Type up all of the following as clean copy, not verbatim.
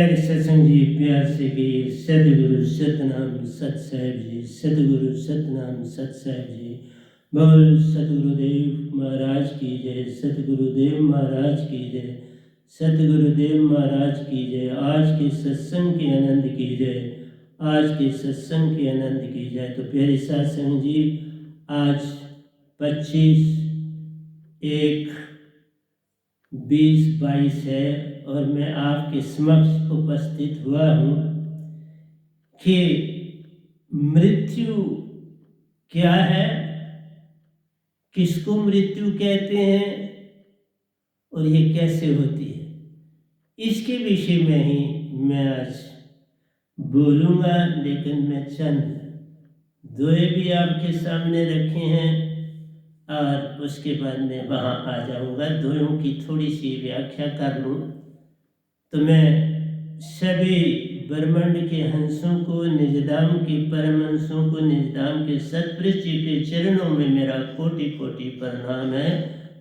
सत्संग जी प्यार से कहिए सतगुरु सतनाम सत साहिब जी, सतगुरु सतनाम सत साहिब जी। बोल सतगुरुदेव महाराज की जय, सतगुरुदेव महाराज की जय, सतगुरुदेव महाराज की जय। आज के सत्संग के आनंद की जय, आज के सत्संग के आनंद की जय। तो प्यारे सत्संग जी, आज 25/1/2022 है और मैं आपके समक्ष उपस्थित हुआ हूँ कि मृत्यु क्या है, किसको मृत्यु कहते हैं और ये कैसे होती है, इसके विषय में ही मैं आज बोलूँगा। लेकिन मैं चंद दोहे भी आपके सामने रखे हैं और उसके बाद मैं वहाँ आ जाऊँगा। दोहों की थोड़ी सी व्याख्या कर लूँ तो मैं सभी ब्रह्मांड के हंसों को, निजधाम के परमहंसों को, निजधाम के सतपुरुष जी के चरणों में मेरा कोटि कोटि प्रणाम है।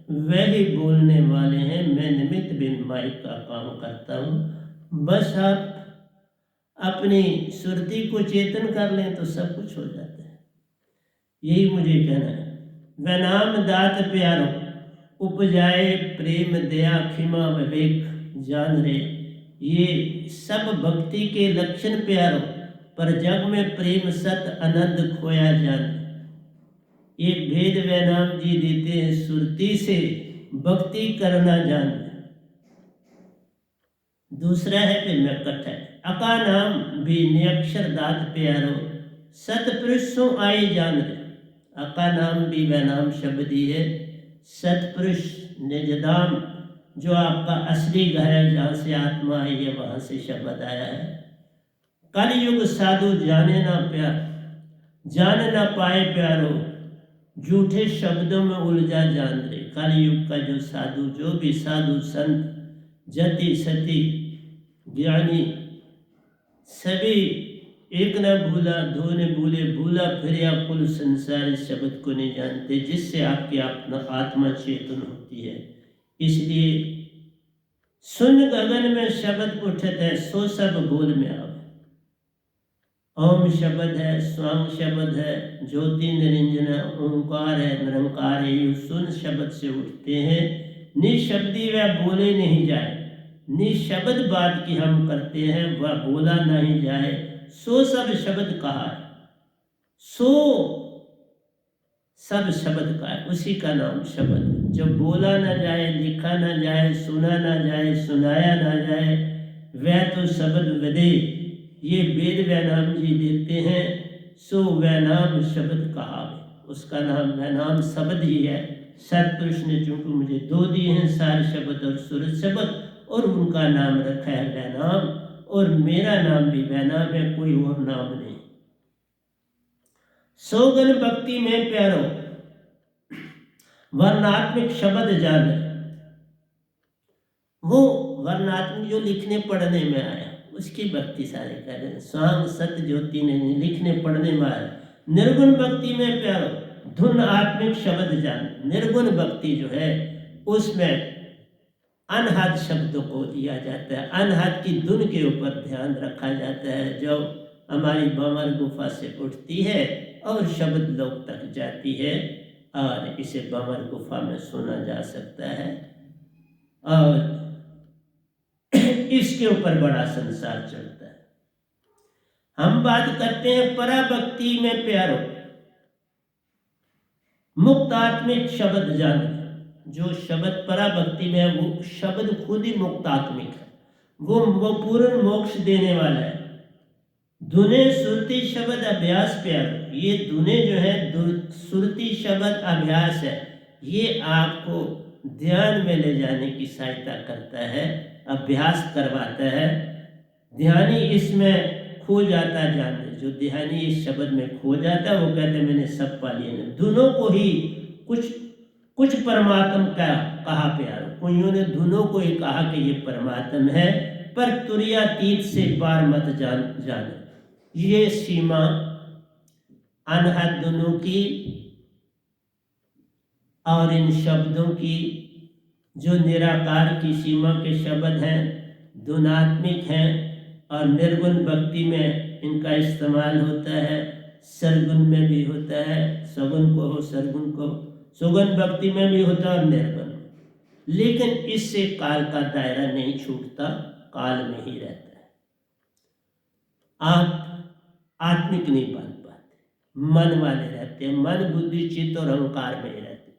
वही बोलने वाले हैं, मैं निमित्त बिन माइक का काम करता हूँ। बस आप अपनी सुरती को चेतन कर लें तो सब कुछ हो जाता है। यही मुझे कहना है। वह नाम दात प्यारो, उपजाए प्रेम दया क्षमा विवेक जान रे। ये सब भक्ति के लक्षण प्यारो, पर जग में प्रेम सत आनंद खोया जान। ये भेद वह नाम जी देते हैं, सुरती से भक्ति करना जान। दूसरा है फिर मैं कट्ठा अका नाम भी नियक्षर दात प्यारो, सतपुरुषों आए जान रे। अका नाम भी वह नाम शब्द ही है। सतपुरुष निजधाम जो आपका असली घर है, जहाँ से आत्मा आई है, वहाँ से शब्द आया है। कलयुग साधु जाने ना प्यार, जान ना पाए प्यारो, झूठे शब्दों में उलझा जान रे। कलयुग का जो साधु, जो भी साधु संत जति सती ज्ञानी सभी एक न भूला दो ने भूले, भूला फिर कुल संसार इस शब्द को नहीं जानते, जिससे आपकी आत्मा चेतन होती है। इसलिए सुन गगन में शब्द उठत है, सो सब बोल में आवे। ओम शब्द है, स्वांग शब्द है, ज्योति निरंजन ओंकार है, निरंकार है। ये सुन शब्द से उठते हैं। निशब्दी वह बोले नहीं जाए, निशब्द बात की हम करते हैं, वह बोला नहीं जाए। सो सब शब्द कहा है, सो सब शब्द का है, उसी का नाम शब्द। जो बोला ना जाए, लिखा ना जाए, सुना ना जाए, सुनाया ना जाए, वह तो शब्द विदे। ये वेद वह नाम जी देते हैं। सो वह नाम शब्द कहा, उसका नाम वह नाम शब्द ही है। सतपुरुष ने चूंकि मुझे दो दिए हैं, सार शब्द और सूरज शब्द, और उनका नाम रखा है वह नाम, और मेरा नाम भी वह नाम है, कोई और नाम नहीं। सौगन भक्ति में प्यारो, वर्णात्मक शब्द जान। वो वर्णात्मक जो लिखने पढ़ने में आया, उसकी भक्ति सारे कर रहे हैं। स्वांग सत्य ज्योति ने लिखने पढ़ने में आया। निर्गुण भक्ति में प्यारो, धुन आत्मिक शब्द जान। निर्गुण भक्ति जो है उसमें अनहद शब्दों को दिया जाता है, अनहद की धुन के ऊपर ध्यान रखा जाता है, जो हमारी भंवर गुफा से उठती है और शब्द लोक तक जाती है, और इसे भंवर गुफा में सुना जा सकता है। और इसके ऊपर बड़ा संसार चलता है। हम बात करते हैं पराभक्ति में प्यारो, मुक्त आत्मिक शब्द जान। जो शब्द पराभक्ति में है, वो शब्द खुद ही मुक्त आत्मिक है, वो पूर्ण मोक्ष देने वाला है। धुने सुरती शब्द अभ्यास प्यारो, ये धुने जो है सुरती शब्द अभ्यास है, ये आपको ध्यान में ले जाने की सहायता करता है, अभ्यास करवाता है। ध्यानी इसमें खो जाता है, जानते जो ध्यानी इस शब्द में खो जाता है, वो कहते मैंने सब पा लिया। धुनों को ही कुछ परमात्मा का कहा प्यारो, कोइयों ने धुनों को ही कहा कि ये परमात्मा है, पर तुर्यातीत से पार मत जान। ये सीमा अनहद धुनों की और इन शब्दों की, जो निराकार की सीमा के शब्द हैं, धुनात्मिक हैं, और निर्गुण भक्ति में इनका इस्तेमाल होता है, सरगुण में भी होता है, सगुण को हो सरगुण को, सुगुण भक्ति में भी होता है और निर्गुण में। लेकिन इससे काल का दायरा नहीं छूटता, काल में ही रहता है। आप आत्मिक नहीं बन पाते, मन वाले रहते हैं, मन बुद्धि चित्त और अहंकार में ही रहते।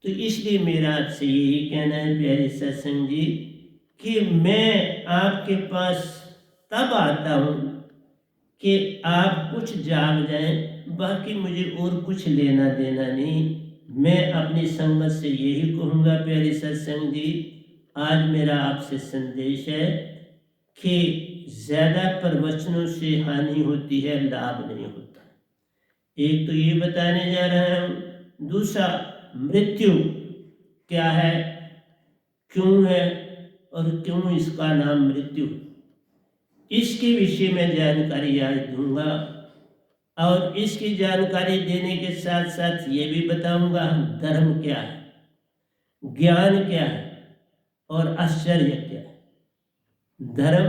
तो इसलिए मेरा आपसे यही कहना है प्यारे सत्संग जी कि मैं आपके पास तब आता हूँ कि आप कुछ जाग जाएं, बाकी मुझे और कुछ लेना देना नहीं। मैं अपनी संगत से यही कहूँगा प्यारे सत्संग जी, आज मेरा आपसे संदेश है कि ज़्यादा प्रवचनों से हानि होती है, लाभ नहीं होता। एक तो ये बताने जा रहा हूँ। दूसरा, मृत्यु क्या है, क्यों है और क्यों इसका नाम मृत्यु, इसके विषय में जानकारी आज दूंगा। और इसकी जानकारी देने के साथ साथ ये भी बताऊंगा धर्म क्या है, ज्ञान क्या है और आश्चर्य क्या है। धर्म,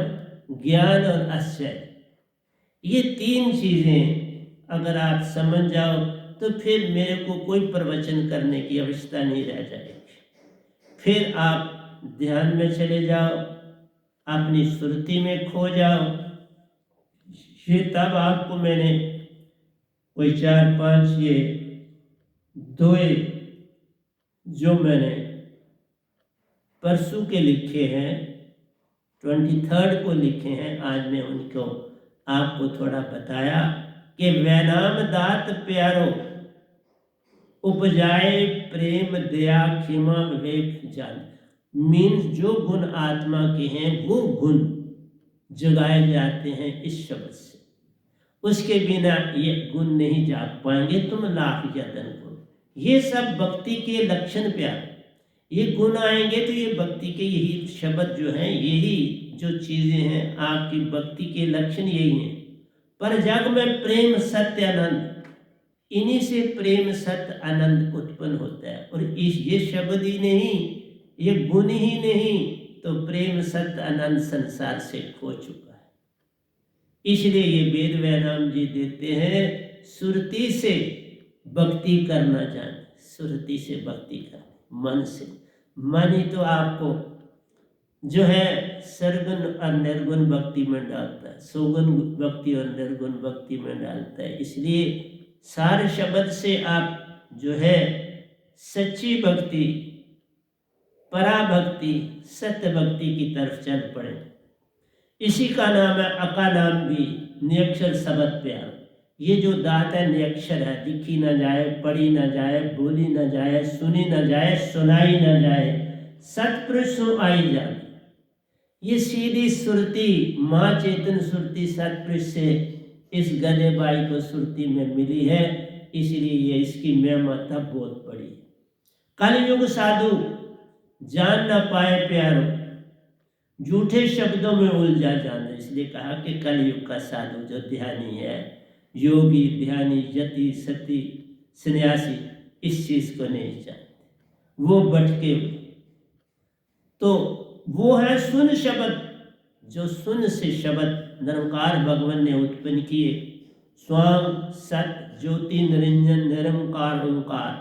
ज्ञान और आश्चर्य, ये तीन चीज़ें अगर आप समझ जाओ तो फिर मेरे को कोई प्रवचन करने की आवश्यकता नहीं रह जाएगी। फिर आप ध्यान में चले जाओ, अपनी स्मृति में खो जाओ। ये तब आपको मैंने कोई 4-5 ये दोए जो मैंने परसों के लिखे हैं, 23 को लिखे हैं, आज मैं उनको आपको थोड़ा बताया कि वैनाम दात प्यारो उपजाए प्रेम दया क्षमा विवेक जान। मीन्स जो गुण आत्मा के हैं वो गुण जगाए जाते हैं इस शब्द से। उसके बिना ये गुण नहीं जाग पाएंगे, तुम लाख यतन करो। ये सब भक्ति के लक्षण प्यार, ये गुण आएंगे तो ये भक्ति के यही शब्द जो हैं, यही जो चीज़ें हैं आपकी भक्ति के लक्षण यही हैं। पर जग में प्रेम सत्य आनंद, इन्हीं से प्रेम सत्य आनंद उत्पन्न होता है। और ये शब्द ही नहीं, ये गुण ही नहीं तो प्रेम सत्य आनंद संसार से खो चुका है। इसलिए ये वेद वैनाम जी देते हैं सुरति से भक्ति करना जाने, सुरति से भक्ति करना, मन से। मन ही तो आपको जो है सरगुण और निर्गुण भक्ति में डालता है, सुगुण भक्ति और निर्गुण भक्ति में डालता है। इसलिए सारे शब्द से आप जो है सच्ची भक्ति, पराभक्ति, सत्य भक्ति की तरफ चल पड़े। इसी का नाम है अका नाम भी निरक्षर शब्द प्यार। ये जो दात है निरक्षर है, दिखी ना जाए, पढ़ी ना जाए, बोली ना जाए, सुनी ना जाए, सुनाई ना जाए, सतपुरुष आई जाए। ये सीधी सुरती माँ चेतन सुरती सतपुरुष से इस गधे बाई को सुरती में मिली है, इसलिए ये इसकी महिमा बहुत बड़ी है। कलयुग साधु जान न पाए प्यारो, झूठे शब्दों में उलझा जाना। इसलिए कहा कि कलयुग का साधु जो ध्यानी है, योगी ध्यानी यति सती सन्यासी, इस चीज को नहीं जानते, वो भटके हुए। तो वो है सुन शब्द, जो सुन से शब्द निरंकार भगवान ने उत्पन्न किए। स्वाम सत ज्योति निरंजन निरंकार ओंकार,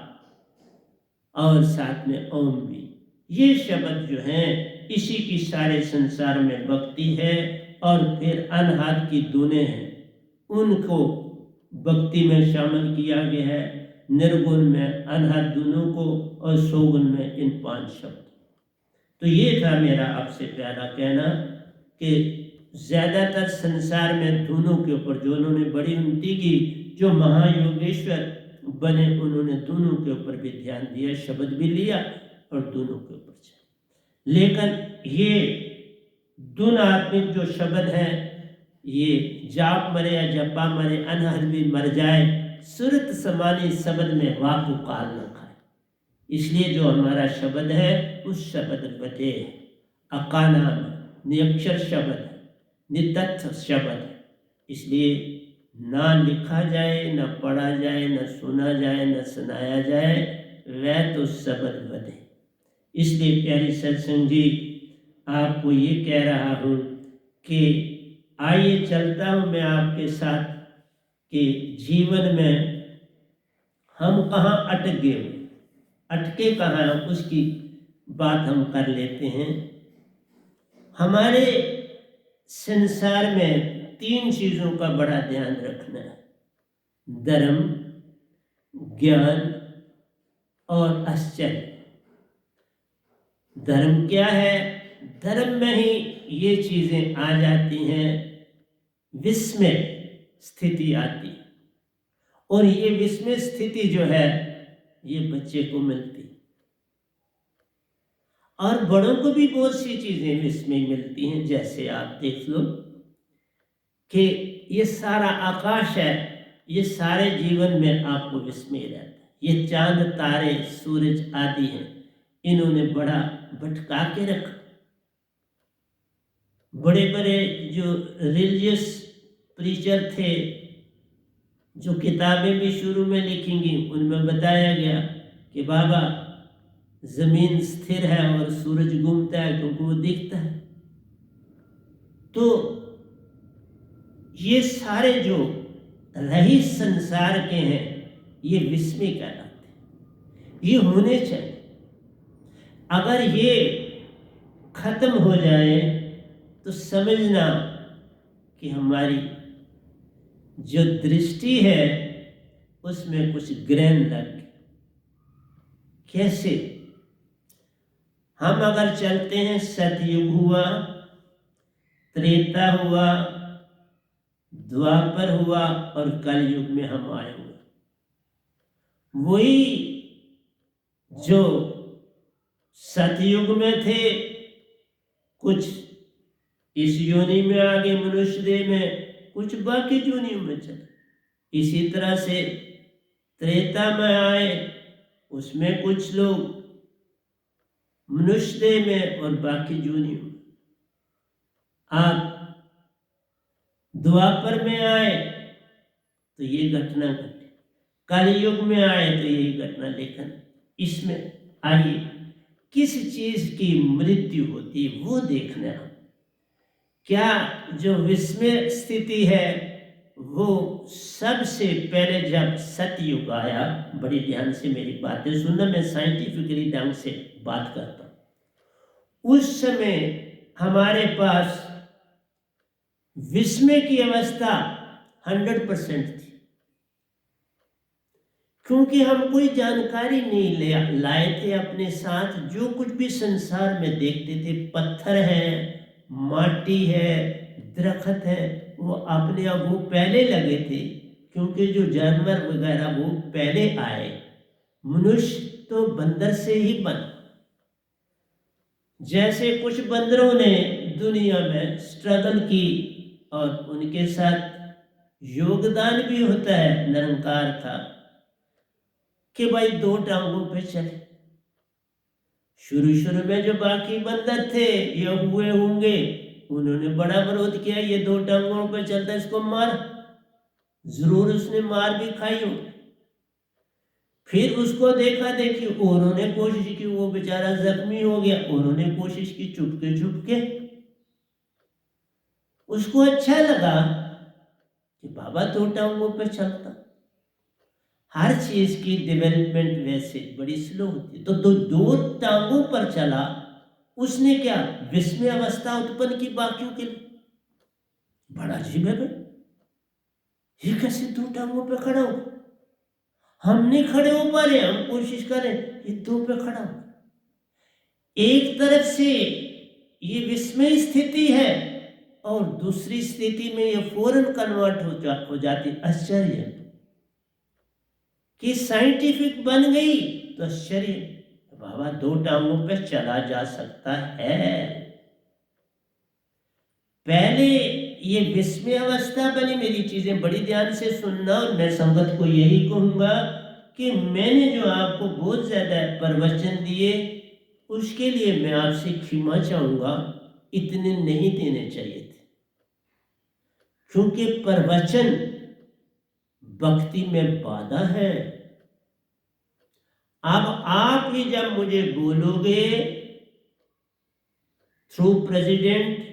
और साथ में ओम भी। ये शब्द जो हैं इसी की सारे संसार में भक्ति है। और फिर अनहद की धुनें हैं, उनको भक्ति में शामिल किया गया है। निर्गुण में अनहद धुनों को और सौगुण में इन 5 शब्द। तो ये था मेरा आपसे प्यारा कहना कि ज़्यादातर संसार में धुनों के ऊपर जो उन्होंने बड़ी उन्नति की, जो महायोगेश्वर बने, उन्होंने दोनों के ऊपर भी ध्यान दिया, शब्द भी लिया और दोनों के ऊपर चला। लेकिन ये दुन आत्मिक जो शब्द है, ये जाप मरे या जपा मरे, अनहद भी मर जाए, सुरत समानी शब्द में वाकु काल न खाए। इसलिए जो हमारा शब्द है उस शब्द बते अका नाम निरक्षर शब्द है, नितत्व शब्द है। इसलिए ना लिखा जाए, न पढ़ा जाए, न सुना जाए, न सुनाया जाए, वह तो शब्द बदे। इसलिए प्यारी सत्संग जी, आपको ये कह रहा हूँ कि आइए चलता हूँ मैं आपके साथ कि जीवन में हम कहाँ अटक गए, अटके कहाँ हैं, उसकी बात हम कर लेते हैं। हमारे संसार में 3 चीज़ों का बड़ा ध्यान रखना है: धर्म, ज्ञान और आश्चर्य। धर्म क्या है? धर्म में ही ये चीज़ें आ जाती हैं, विस्मय स्थिति आती है, और ये विस्मय स्थिति जो है ये बच्चे को मिलती है, और बड़ों को भी बहुत सी चीज़ें विस्मय मिलती हैं। जैसे आप देख लो कि ये सारा आकाश है, ये सारे जीवन में आपको विस्मय रहता है। ये चांद, तारे, सूरज आदि हैं, इन्होंने बड़ा भटका के रखा। बड़े बड़े जो रिलीजियस प्रीचर थे, जो किताबें भी शुरू में लिखेंगी, उनमें बताया गया कि बाबा जमीन स्थिर है और सूरज घूमता है क्योंकि वो दिखता है। तो ये सारे जो रही संसार के हैं, ये विस्मय कहलाते हैं, ये होने चाहिए। अगर ये खत्म हो जाए तो समझना कि हमारी जो दृष्टि है उसमें कुछ ग्रहण लग गए। कैसे? हम अगर चलते हैं, सतयुग हुआ, त्रेता हुआ, द्वापर हुआ और कलयुग में हम आए हुए। वही जो सतयुग में थे, कुछ इस योनि में आ गए मनुष्य देह में, कुछ बाकी योनियों में चले। इसी तरह से त्रेता में आए, उसमें कुछ लोग मनुष्य देह में और बाकी योनियों में। आप द्वापर में आए तो ये घटना घटी, कलयुग में आए तो यही घटना। लेकिन इसमें आइए किस चीज की मृत्यु होती है वो देखना। क्या जो विस्मय स्थिति है वो सबसे पहले जब सतयुग आया, बड़ी ध्यान से मेरी बातें सुनना, मैं साइंटिफिकली ढंग से बात करता हूं। उस समय हमारे पास विस्मय की अवस्था 100% थी, क्योंकि हम कोई जानकारी नहीं लाए थे अपने साथ। जो कुछ भी संसार में देखते थे, पत्थर है, माटी है, दरख्त है, वो अपने आप वो पहले लगे थे, क्योंकि जो जानवर वगैरह वो पहले आए। मनुष्य तो बंदर से ही बना। जैसे कुछ बंदरों ने दुनिया में स्ट्रगल की और उनके साथ योगदान भी होता है निरंकार का, कि भाई 2 टांगों पे चले। शुरू में जो बाकी बंदर थे ये हुए होंगे, उन्होंने बड़ा विरोध किया, ये 2 टांगों पे चलता है, इसको मार। जरूर उसने मार भी खाई हो। फिर उसको देखा देखी, उन्होंने कोशिश की, वो बेचारा जख्मी हो गया, उन्होंने कोशिश की चुपके चुपके। उसको अच्छा लगा कि बाबा 2 टांगों पे चलता। हर चीज की डेवलपमेंट वैसे बड़ी स्लो होती है। तो 2 टांगों पर चला, उसने क्या विस्मय अवस्था उत्पन्न की बाकियों के लिए। बड़ा अजीब है भाई, ये कैसे 2 टांगों पे खड़ा हो? हम नहीं खड़े हो पा रहे, हम कोशिश करें, ये 2 पे खड़ा हो। एक तरफ से ये विस्मय स्थिति है और दूसरी स्थिति में ये फौरन कन्वर्ट हो जाती आश्चर्य, कि साइंटिफिक बन गई तो आश्चर्य, बाबा 2 टांगों पे चला जा सकता है। पहले ये विस्मय अवस्था बनी। मेरी चीजें बड़ी ध्यान से सुनना, और मैं संगत को यही कहूंगा कि मैंने जो आपको बहुत ज्यादा प्रवचन दिए उसके लिए मैं आपसे क्षमा चाहूंगा, इतने नहीं देने चाहिए थे, क्योंकि प्रवचन भक्ति में बाधा है। अब आप ही जब मुझे बोलोगे थ्रू प्रेसिडेंट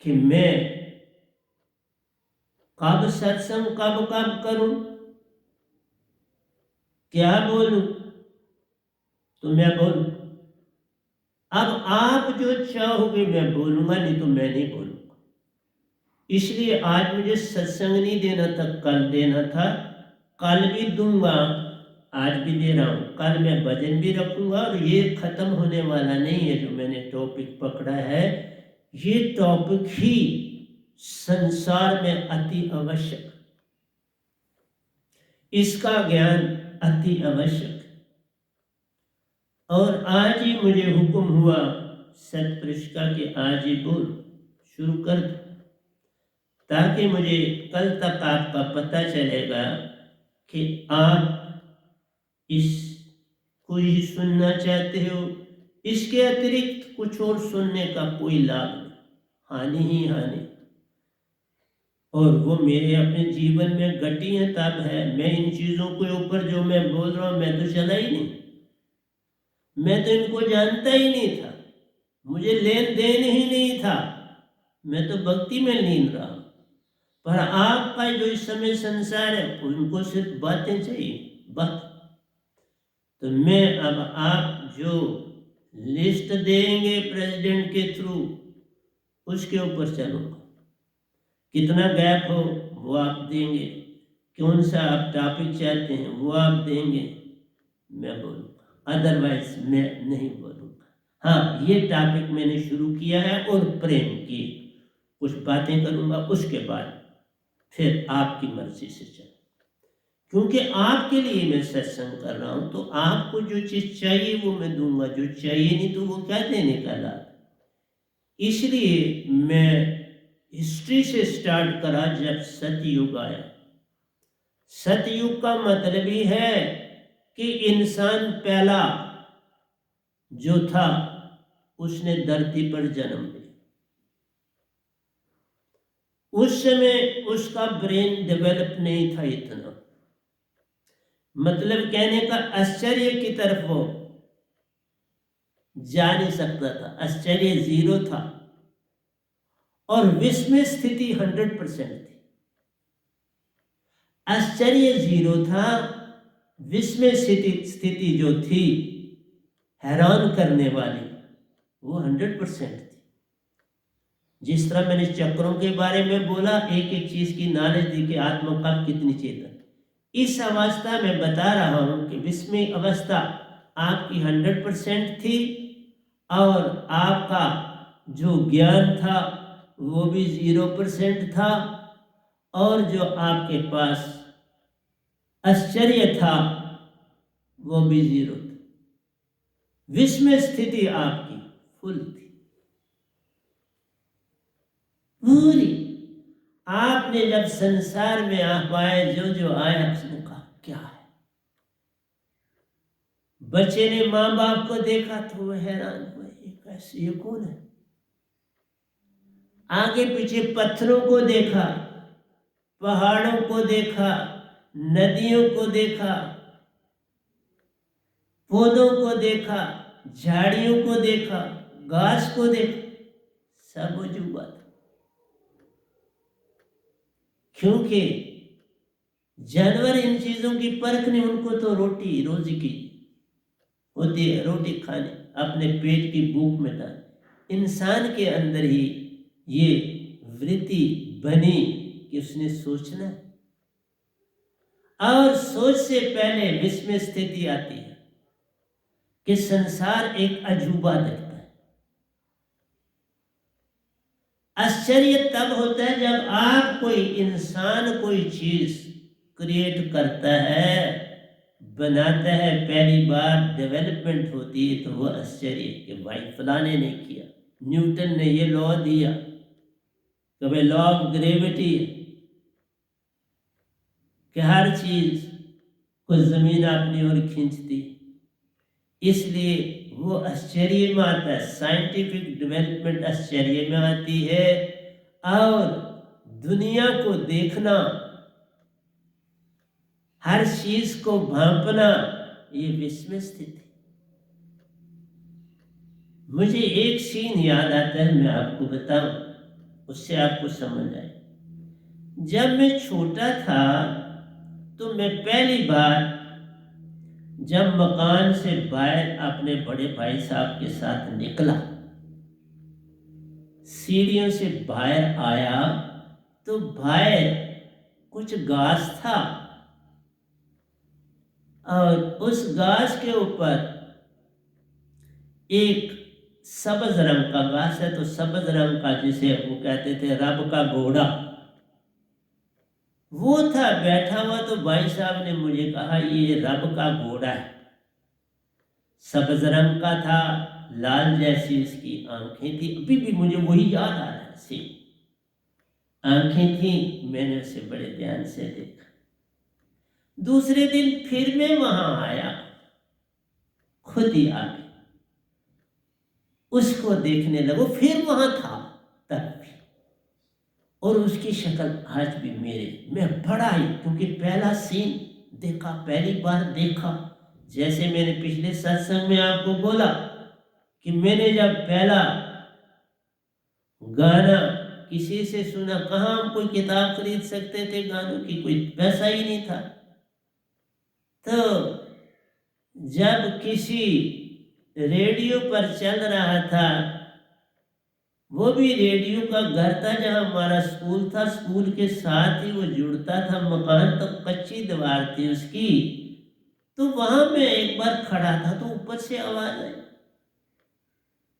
कि मैं कब सत्संग कब कब करूं, क्या बोलूं, तो मैं बोलूं। अब आप जो चाहोगे मैं बोलूंगा, नहीं तो मैं नहीं बोलूंगा। इसलिए आज मुझे सत्संग नहीं देना था, कल देना था, कल भी दूंगा, आज भी दे रहा हूं, कल मैं भजन भी रखूंगा। और ये खत्म होने वाला नहीं है जो मैंने टॉपिक पकड़ा है, ये टॉपिक ही संसार में अति आवश्यक, इसका ज्ञान अति आवश्यक। और आज ही मुझे हुक्म हुआ सतपुरुष का कि आज ही बोल शुरू कर दो, ताकि मुझे कल तक आपका पता चलेगा कि आप इसको ही सुनना चाहते हो, इसके अतिरिक्त कुछ और सुनने का कोई लाभ नहीं, हानि ही हानि। और वो मेरे अपने जीवन में घटी है तब है। मैं इन चीज़ों के ऊपर जो मैं बोल रहा हूँ, मैं तो चला ही नहीं, मैं तो इनको जानता ही नहीं था, मुझे लेन देन ही नहीं था, मैं तो भक्ति में लीन रहा। पर आपका जो इस समय संसार है, उनको सिर्फ बातें चाहिए, बात। तो मैं अब आप जो लिस्ट देंगे प्रेसिडेंट के थ्रू, उसके ऊपर चलूँगा। कितना गैप हो वो आप देंगे, कौन सा आप टॉपिक चाहते हैं वो आप देंगे, मैं बोलूँगा, अदरवाइज मैं नहीं बोलूँगा। हाँ, ये टॉपिक मैंने शुरू किया है और प्रेम की कुछ बातें करूँगा, उसके बाद फिर आपकी मर्जी से चल, क्योंकि आपके लिए मैं सत्संग कर रहा हूँ। तो आपको जो चीज़ चाहिए वो मैं दूंगा, जो चाहिए नहीं तो वो क्या देने का लाभ। इसलिए मैं हिस्ट्री से स्टार्ट करा, जब सतयुग आया। सतयुग का मतलब ही है कि इंसान पहला जो था उसने धरती पर जन्म लिया। उस समय उसका ब्रेन डेवलप नहीं था इतना, मतलब कहने का आश्चर्य की तरफ वो जा नहीं सकता था, आश्चर्य 0 था और विस्मय स्थिति 100% थी। आश्चर्य 0 था, विस्मय स्थिति जो थी हैरान करने वाली, वो 100% थी। जिस तरह मैंने चक्रों के बारे में बोला, एक एक चीज की नॉलेज दी कि आत्मा कब कितनी चेतन, इस अवस्था में बता रहा हूं कि विस्मय अवस्था आपकी 100% थी और आपका जो ज्ञान था वो भी 0% था, और जो आपके पास आश्चर्य था वो भी 0 था। विस्मय स्थिति आपकी फुल थी पूरी। आपने जब संसार में आप आए, जो जो आया उसने कहा क्या है। बच्चे ने माँ बाप को देखा तो वह हैरान हुए, ये कैसे, ये कौन है। आगे पीछे पत्थरों को देखा, पहाड़ों को देखा, नदियों को देखा, पौधों को देखा, झाड़ियों को देखा, घास को देखा, सब अजूबा था। क्योंकि जानवर इन चीजों की परख नहीं, उनको तो रोटी रोजी की होती है, रोटी खाने, अपने पेट की भूख मिटाने। इंसान के अंदर ही ये वृत्ति बनी कि उसने सोचना है, और सोच से पहले विस्मय स्थिति आती है कि संसार एक अजूबा लगता है। आश्चर्य तब होता है जब आप कोई इंसान कोई चीज क्रिएट करता है, बनाता है, पहली बार डेवलपमेंट होती है, तो वो आश्चर्य कि भाई फलाने ने किया, न्यूटन ने ये लॉ दिया, कभी लॉ ऑफ ग्रेविटी है कि हर चीज को जमीन अपनी ओर खींचती, इसलिए वो आश्चर्य में आता है। साइंटिफिक डेवलपमेंट आश्चर्य में आती है, और दुनिया को देखना, हर चीज को भांपना, ये विस्मय स्थिति। मुझे एक सीन याद आता है, मैं आपको बताऊं, उससे आपको समझ आए। जब मैं छोटा था तो मैं पहली बार जब मकान से बाहर अपने बड़े भाई साहब के साथ निकला, सीढ़ियों से बाहर आया तो बाहर कुछ घास था और उस घास के ऊपर एक सब्ज रंग का घास है, तो सब्ज रंग का जिसे वो कहते थे रब का घोड़ा, वो था बैठा हुआ। तो भाई साहब ने मुझे कहा ये रब का घोड़ा है। सब्ज रंग का था, लाल जैसी उसकी आंखें थी, अभी भी मुझे वही याद आ रहा है, सेम आंखें थी। मैंने उसे बड़े ध्यान से देखा। दूसरे दिन फिर मैं वहां आया, खुद ही आ गया, उसको देखने लगो, फिर वहां था तब भी, और उसकी शक्ल आज भी मैं बड़ा ही, क्योंकि पहला सीन देखा, पहली बार देखा। जैसे मैंने पिछले सत्संग में आपको बोला कि मैंने जब पहला गाना किसी से सुना, कहाँ हम कोई किताब खरीद सकते थे गानों की, कोई पैसा ही नहीं था। तो जब किसी रेडियो पर चल रहा था, वो भी रेडियो का घर था जहां हमारा स्कूल था, स्कूल के साथ ही वो जुड़ता था मकान, तो कच्ची दीवार थी उसकी। तो वहां मैं एक बार खड़ा था तो ऊपर से आवाज आई,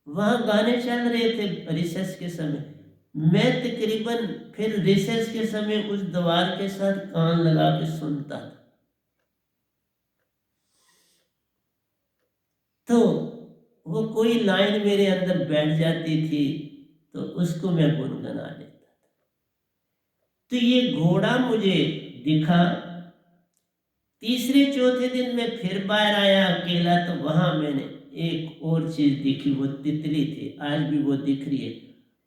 वहां गाने चल रहे थे रिसेस के समय। मैं तकरीबन फिर रिसेस के समय उस दीवार के साथ कान लगा के सुनता था। तो वो कोई लाइन मेरे अंदर बैठ जाती थी तो उसको मैं गुनगुना लेता था। तो ये घोड़ा मुझे दिखा। तीसरे चौथे दिन मैं फिर बाहर आया अकेला, तो वहां मैंने एक और चीज दिखी, वो तितली थी, आज भी वो दिख रही है।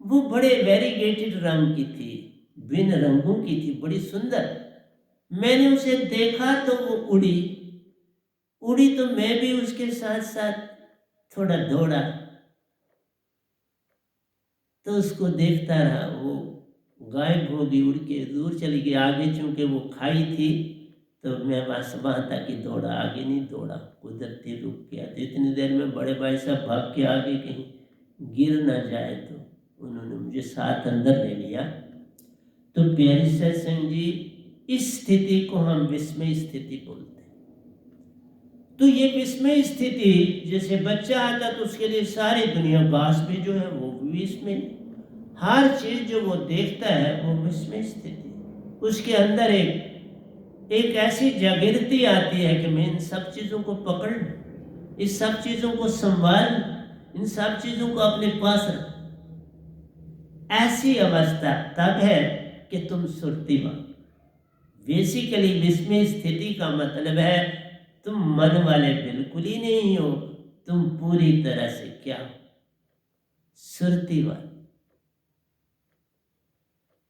वो बड़े वेरीगेटेड रंग की थी, भिन्न रंगों की थी, बड़ी सुंदर। मैंने उसे देखा तो वो उड़ी उड़ी, तो मैं भी उसके साथ साथ थोड़ा दौड़ा, तो उसको देखता रहा। वो गायब हो गई, उड़ के दूर चली गई। आगे चूंकि वो खाई थी तो मैं बस वहाँ तक ही दौड़ा, आगे नहीं दौड़ा, कुदरती रुक गया। तो इतनी देर में बड़े भाई साहब भाग के आगे कहीं गिर ना जाए, तो उन्होंने मुझे साथ अंदर ले लिया। तो प्यारी सत्संग जी, इस स्थिति को हम विस्मय स्थिति बोलते हैं। तो ये विस्मय स्थिति, जैसे बच्चा आता तो उसके लिए सारी दुनिया, घास भी जो है वो भी विस्मय, हर चीज जो वो देखता है वो विस्मय स्थिति। उसके अंदर एक ऐसी जागृति आती है कि मैं इन सब चीजों को पकड़ लूं, इस सब चीजों को संभाल, इन सब चीजों को अपने पास रख। ऐसी अवस्था तब है कि तुम सुरतिवान। बेसिकली विस्मय स्थिति का मतलब है तुम मन वाले बिल्कुल ही नहीं हो, तुम पूरी तरह से क्या हो, सुरतिवान।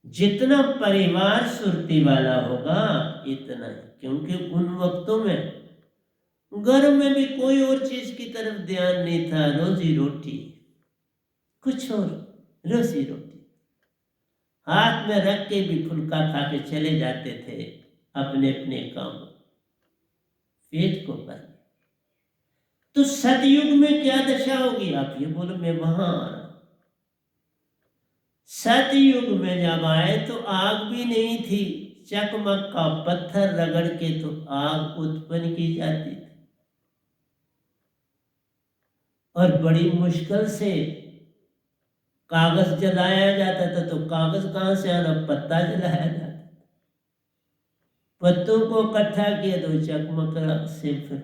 जितना परिवार सुरती वाला होगा इतना ही, क्योंकि उन वक्तों में घर में भी कोई और चीज की तरफ ध्यान नहीं था, रोजी रोटी, कुछ और, रोजी रोटी हाथ में रख के भी फुल्का खा के चले जाते थे अपने अपने काम, पेट को भर। तो सतयुग में क्या दशा होगी, आप ये बोलो, मैं वहां आ रहा हूं। सतयुग में जब आए तो आग भी नहीं थी, चकमक का पत्थर रगड़ के तो आग उत्पन्न की जाती थी, और बड़ी मुश्किल से कागज जलाया जाता था। तो कागज कहां से आना, पत्ता जलाया जाता, पत्तों को इकट्ठा किया तो चकमक से फिर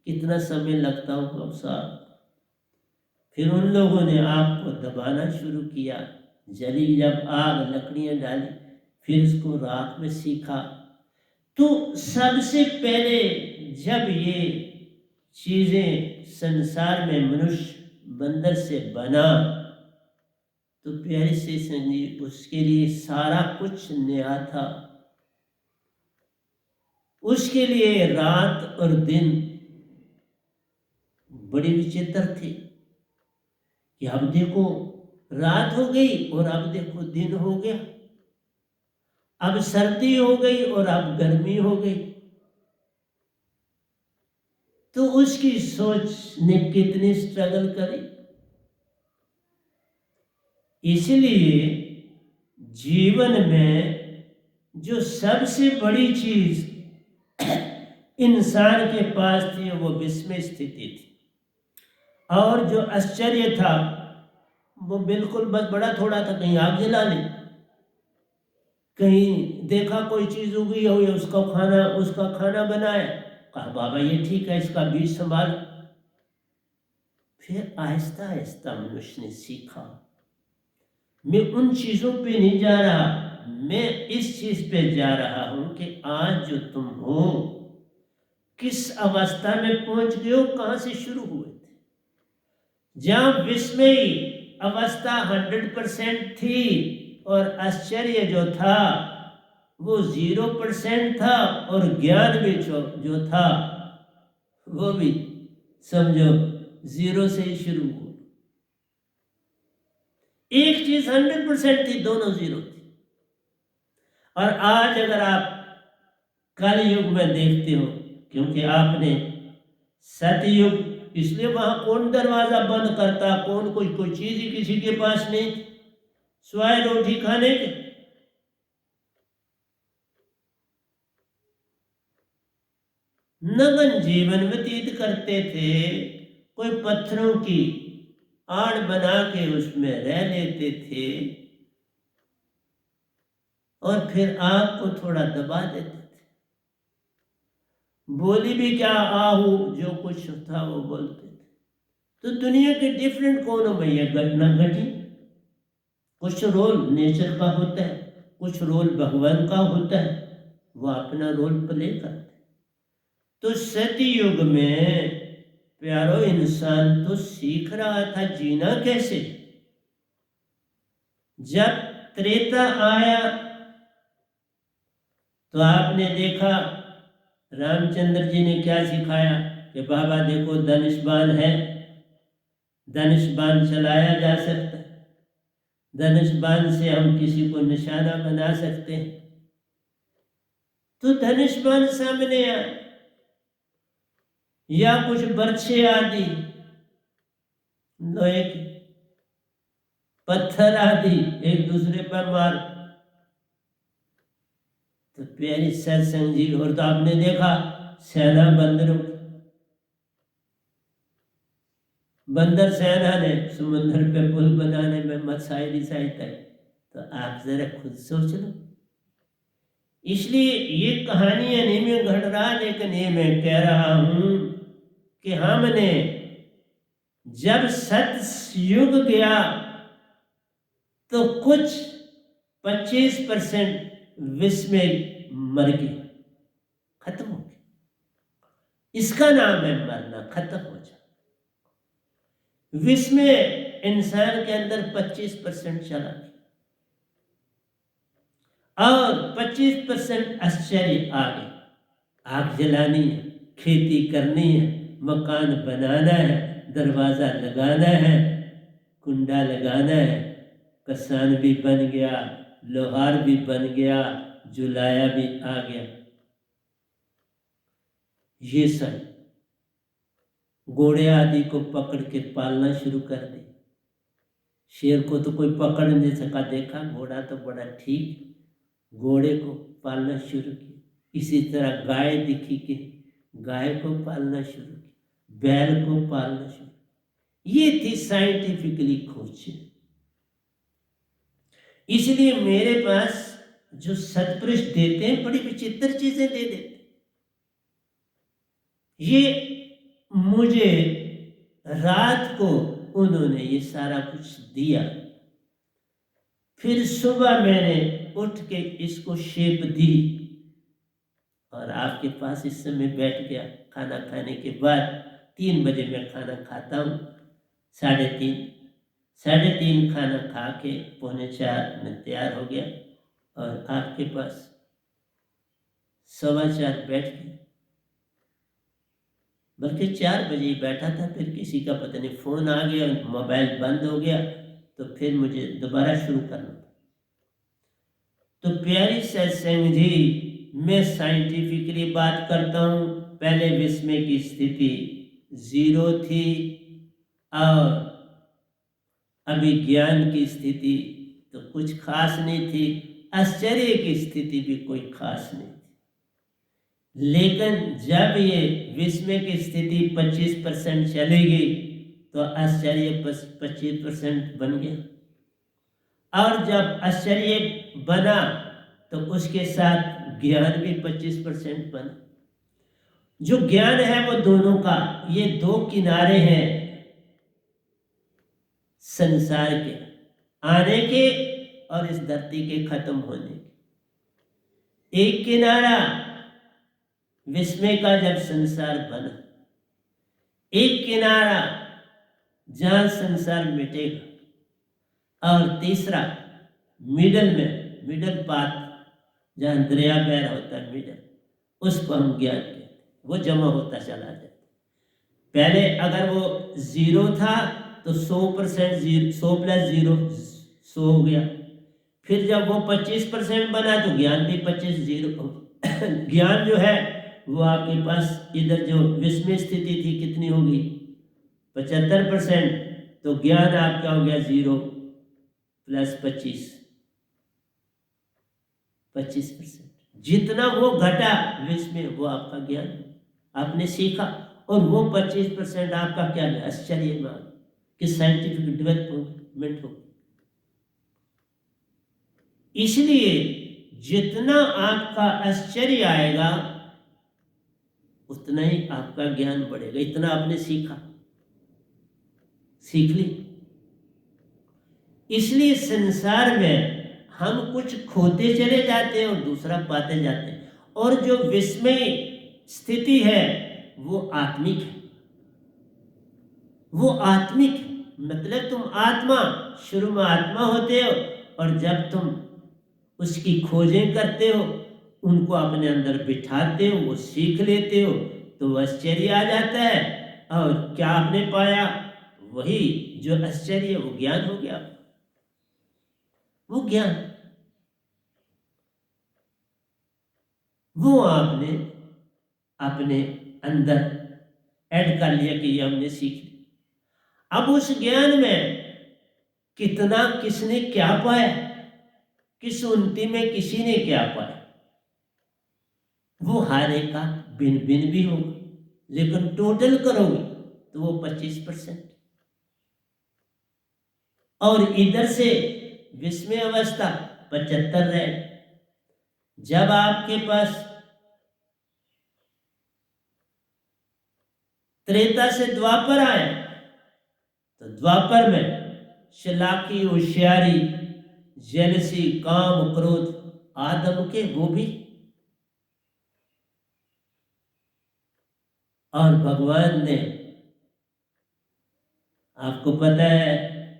कितना समय लगता होगा साहब। फिर उन लोगों ने आग को दबाना शुरू किया, जली जब आग, लकड़ियां डाली, फिर उसको राख में सीखा। तो सबसे पहले जब ये चीजें संसार में मनुष्य बंदर से बना, तो प्यारे से संजीव, उसके लिए सारा कुछ नया था। उसके लिए रात और दिन बड़ी विचित्र थी कि अब देखो रात हो गई और अब देखो दिन हो गया। अब सर्दी हो गई और अब गर्मी हो गई, तो उसकी सोच ने कितनी स्ट्रगल करी। इसलिए जीवन में जो सबसे बड़ी चीज इंसान के पास थी वो विस्मय स्थिति थी, और जो आश्चर्य था वो बिल्कुल बस बड़ा थोड़ा था। कहीं आग जला ली, कहीं देखा कोई चीज उगी हो या उसका खाना बनाया, कहा बाबा ये ठीक है, इसका बीज संभाल। फिर आहिस्ता आहिस्ता मनुष्य ने सीखा, मैं उन चीजों पे नहीं जा रहा, मैं इस चीज पे जा रहा हूं कि आज जो तुम हो, किस अवस्था में पहुंच गए हो, कहां से शुरू हुए थे। जहां विस्मय अवस्था 100% थी और आश्चर्य जो था वो 0% था, और ज्ञान भी जो था वो भी समझो 0 से ही शुरू हुआ। एक चीज 100% थी, दोनों 0 थी। और आज अगर आप कल युग में देखते हो, क्योंकि आपने सतयुग, इसलिए वहां कौन दरवाजा बंद करता, कौन कोई चीज ही किसी के पास नहीं, स्वाय रोटी खाने के। नगन जीवन व्यतीत करते थे, कोई पत्थरों की आड़ बना के उसमें रह लेते थे और फिर आग को थोड़ा दबा देते थे। बोली भी क्या, आहू जो कुछ था वो बोलते थे। तो दुनिया के डिफरेंट कोनों में यह घटना घटी। कुछ रोल नेचर का होता है, कुछ रोल भगवान का होता है, वो अपना रोल प्ले करते। तो सतयुग में प्यारो इंसान तो सीख रहा था जीना कैसे। जब त्रेता आया तो आपने देखा रामचंद्र जी ने क्या सिखाया कि बाबा देखो धनुष बाण है, धनुष बाण चलाया जा सकता है, धनुष बाण से हम किसी को निशाना बना सकते हैं। तो धनुष बाण सामने आए या कुछ बर्छे आदि लोहे के, पत्थर आदि एक दूसरे पर मार, तो प्यारी सत्संग जी। और तो आपने देखा सेना बंदरों, बंदर सेना ने समुद्र पे पुल बनाने में मसाइल सहायता है, तो आप जरा खुद सोच लो। इसलिए ये कहानियां नहीं मैं घट रहा, लेकिन ये मैं कह रहा हूं कि हमने जब सतयुग गया तो कुछ 25% विस्मय मर गया, खत्म हो गया। इसका नाम है मरना, खत्म हो जाए। विस्मय इंसान के अंदर 25% चला गया और 25% आश्चर्य आ गया। आग जलानी है, खेती करनी है, मकान बनाना है, दरवाजा लगाना है, कुंडा लगाना है, कसान भी बन गया, लोहार भी बन गया, जुलाया भी आ गया। ये सब घोड़े आदि को पकड़ के पालना शुरू कर दे। शेर को तो कोई पकड़ नहीं सका, देखा घोड़ा तो बड़ा ठीक, घोड़े को पालना शुरू किया। इसी तरह गाय दिखी के गाय को पालना शुरू किया, बैल को पालना शुरू। ये थी साइंटिफिकली खोज। इसलिए मेरे पास जो सत्पुरुष देते हैं बड़ी विचित्र चीजें दे देते। ये मुझे रात को उन्होंने ये सारा कुछ दिया, फिर सुबह मैंने उठ के इसको शेप दी और आपके पास इस समय बैठ गया। खाना खाने के बाद 3 बजे मैं खाना खाता हूँ, 3:30 खाना खा के 3:45 में तैयार हो गया और आपके पास 4:15 बैठ गया। बल्कि 4 बजे ही बैठा था, फिर किसी का पता नहीं फोन आ गया, मोबाइल बंद हो गया, तो फिर मुझे दोबारा शुरू करना था। तो प्यारी सत्संग जी, मैं साइंटिफिकली बात करता हूँ। पहले विस्मय की स्थिति 0 थी और अभी ज्ञान की स्थिति तो कुछ खास नहीं थी, आश्चर्य की स्थिति भी कोई खास नहीं थी। लेकिन जब ये विस्मय की स्थिति 25% चली गई तो आश्चर्य 25% बन गया, और जब आश्चर्य बना तो उसके साथ ज्ञान भी 25% बना। जो ज्ञान है वो दोनों का, ये दो किनारे हैं संसार के, आने के और इस धरती के खत्म होने के। एक किनारा विस्मय का जब संसार बना, एक किनारा जहां संसार मिटेगा, और तीसरा मिडल पाथ जहां दरिया बह होता है, मिडल, उसको हम ज्ञान कहते हैं। वो जमा होता चला जाता। पहले अगर वो 0 था तो 100%, 100 + 0 100 हो गया। फिर जब वो 25% बना तो ज्ञान भी 25 0 ज्ञान जो है वो आपके पास इधर जो विस्मय स्थिति थी कितनी होगी, 75%, तो ज्ञान आपका हो गया 0 + 25%। जितना वो घटा विस्मय वो आपका ज्ञान आपने सीखा, और वो 25% आपका क्या है, आश्चर्य मान कि साइंटिफिक डेवलपमेंट हो। इसलिए जितना आपका आश्चर्य आएगा उतना ही आपका ज्ञान बढ़ेगा। इतना आपने सीख ली। इसलिए संसार में हम कुछ खोते चले जाते हैं और दूसरा पाते जाते हैं, और जो विस्मय स्थिति है वो आत्मिक है। वो आत्मिक है, मतलब तुम आत्मा, शुरू में आत्मा होते हो, और जब तुम उसकी खोजें करते हो, उनको अपने अंदर बिठाते हो, वो सीख लेते हो, तो आश्चर्य आ जाता है। और क्या आपने पाया, वही जो आश्चर्य, वो ज्ञान हो गया। वो ज्ञान वो आपने अपने अंदर ऐड कर लिया कि ये हमने सीख लिया। अब उस ज्ञान में कितना किसने क्या पाया, किस उन्नति में किसी ने क्या पाया, वो हर एक का भिन्न भिन्न भी होगा, लेकिन टोटल करोगे तो वो 25%। और इधर से विस्मय अवस्था 75 रहे। जब आपके पास त्रेता से द्वापर आए तो द्वापर में शलाकी, होशियारी, जेलसी, काम, क्रोध, आदम के वो भी, और भगवान ने, आपको पता है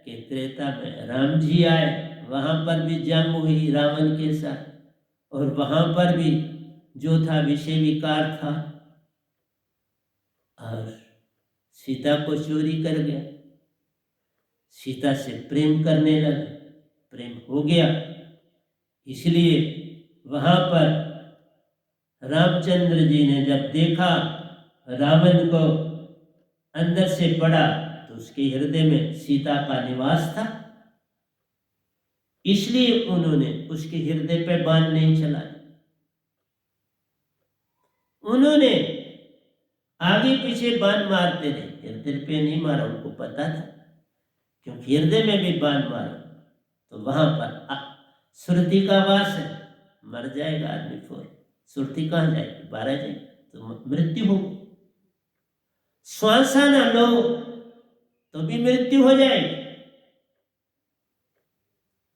कि त्रेता में राम जी आए, वहां पर भी जंग हुई रावण के साथ, और वहां पर भी जो था विषय विकार था, और सीता को चोरी कर गया, सीता से प्रेम करने लगा, प्रेम हो गया। इसलिए वहां पर रामचंद्र जी ने जब देखा रावण को अंदर से पड़ा, तो उसके हृदय में सीता का निवास था, इसलिए उन्होंने उसके हृदय पे बाण नहीं चलाया। उन्होंने आगे पीछे बाण मारते रहे, हृदय पे नहीं मारा, उनको पता था, क्योंकि हृदय में भी बाण मारा तो वहां पर सुरति का वास है, मर जाएगा आदमी। फिर सुरति कहाँ जाएगी, बाहर जाएगी तो मृत्यु होगी। श्वासा न लो तो भी मृत्यु हो जाएगी,